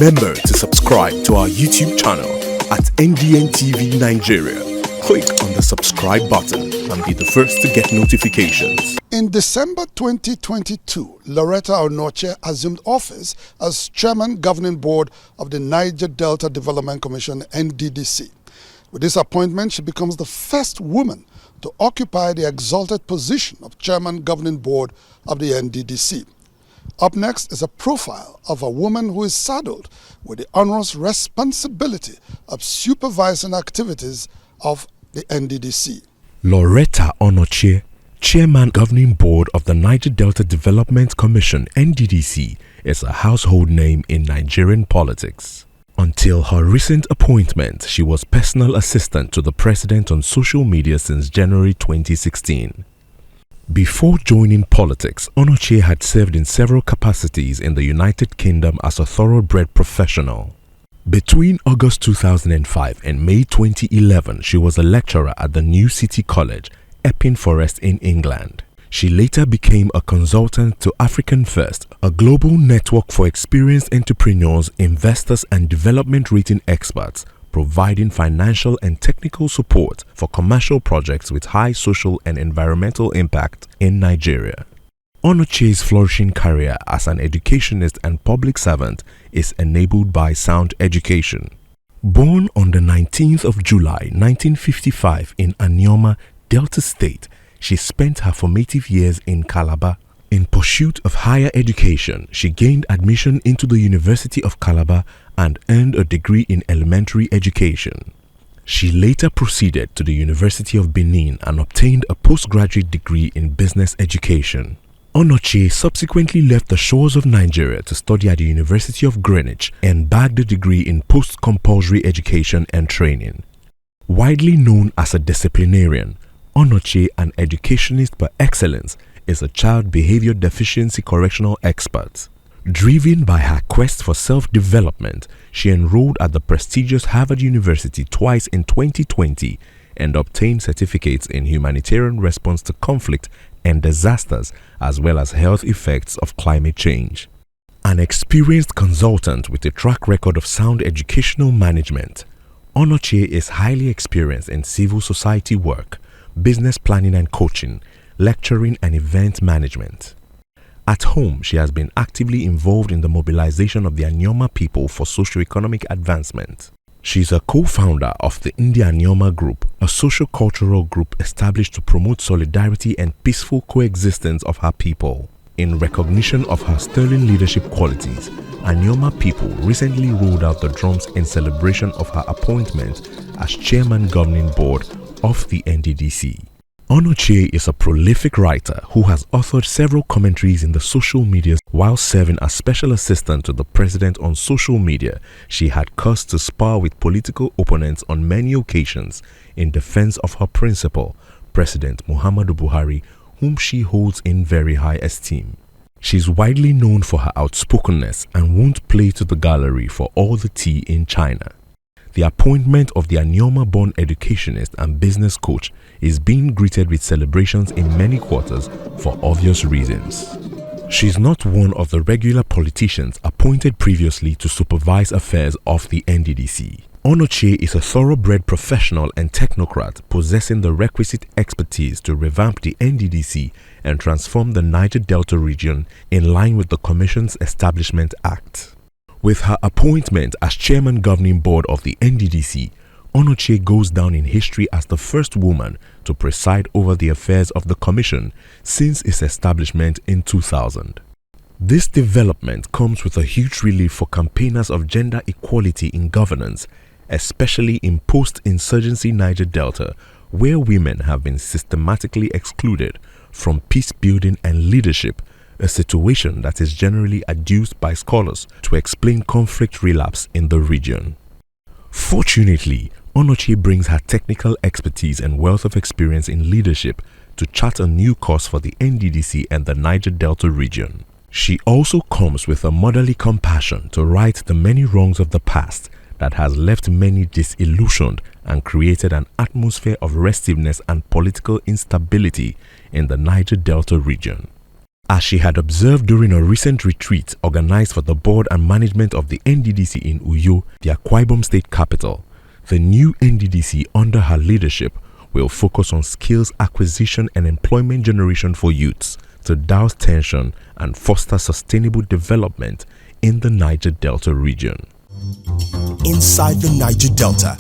Remember to subscribe to our YouTube channel at NDN Nigeria. Click on the subscribe button and be the first to get notifications. In December 2022, Lauretta Onochie assumed office as Chairman Governing Board of the Niger Delta Development Commission (NDDC). With this appointment, she becomes the first woman to occupy the exalted position of Chairman Governing Board of the NDDC. Up next is a profile of a woman who is saddled with the onerous responsibility of supervising activities of the NDDC. Lauretta Onochie, Chairman Governing Board of the Niger Delta Development Commission (NDDC), is a household name in Nigerian politics. Until her recent appointment, she was personal assistant to the president on social media since January 2016. Before joining politics, Onochie had served in several capacities in the United Kingdom as a thoroughbred professional. Between August 2005 and May 2011, she was a lecturer at the New City College, Epping Forest in England. She later became a consultant to African First, a global network for experienced entrepreneurs, investors and development rating experts, providing financial and technical support for commercial projects with high social and environmental impact in Nigeria. Onochie's flourishing career as an educationist and public servant is enabled by sound education. Born on the 19th of July 1955 in Anioma, Delta State, she spent her formative years in Calabar. In pursuit of higher education, she gained admission into the University of Calabar and earned a degree in elementary education. She later proceeded to the University of Benin and obtained a postgraduate degree in business education. Onochie subsequently left the shores of Nigeria to study at the University of Greenwich and bagged a degree in post-compulsory education and training. Widely known as a disciplinarian, Onochie, an educationist by excellence, is a child behavior deficiency correctional expert. Driven by her quest for self-development, she enrolled at the prestigious Harvard University twice in 2020 and obtained certificates in humanitarian response to conflict and disasters, as well as health effects of climate change. An experienced consultant with a track record of sound educational management, Onochie is highly experienced in civil society work, business planning and coaching, lecturing and event management. At home, she has been actively involved in the mobilization of the Anioma people for socio-economic advancement. She is a co-founder of the India Anioma Group, a socio-cultural group established to promote solidarity and peaceful coexistence of her people. In recognition of her sterling leadership qualities, Anioma people recently rolled out the drums in celebration of her appointment as Chairman Governing Board of the NDDC. Onochie is a prolific writer who has authored several commentaries in the social media. While serving as special assistant to the president on social media, she had cause to spar with political opponents on many occasions in defense of her principal, President Muhammadu Buhari, whom she holds in very high esteem. She is widely known for her outspokenness and won't play to the gallery for all the tea in China. The appointment of the Anioma-born educationist and business coach is being greeted with celebrations in many quarters for obvious reasons. She is not one of the regular politicians appointed previously to supervise affairs of the NDDC. Onochie is a thoroughbred professional and technocrat possessing the requisite expertise to revamp the NDDC and transform the Niger Delta region in line with the Commission's Establishment Act. With her appointment as Chairman Governing Board of the NDDC, Onochie goes down in history as the first woman to preside over the affairs of the Commission since its establishment in 2000. This development comes with a huge relief for campaigners of gender equality in governance, especially in post-insurgency Niger Delta, where women have been systematically excluded from peace building and leadership, a situation that is generally adduced by scholars to explain conflict relapse in the region. Fortunately, Onochie brings her technical expertise and wealth of experience in leadership to chart a new course for the NDDC and the Niger Delta region. She also comes with a motherly compassion to right the many wrongs of the past that has left many disillusioned and created an atmosphere of restiveness and political instability in the Niger Delta region. As she had observed during a recent retreat organized for the board and management of the NDDC in Uyo, the Akwa Ibom state capital, the new NDDC under her leadership will focus on skills acquisition and employment generation for youths to douse tension and foster sustainable development in the Niger Delta region. Inside the Niger Delta,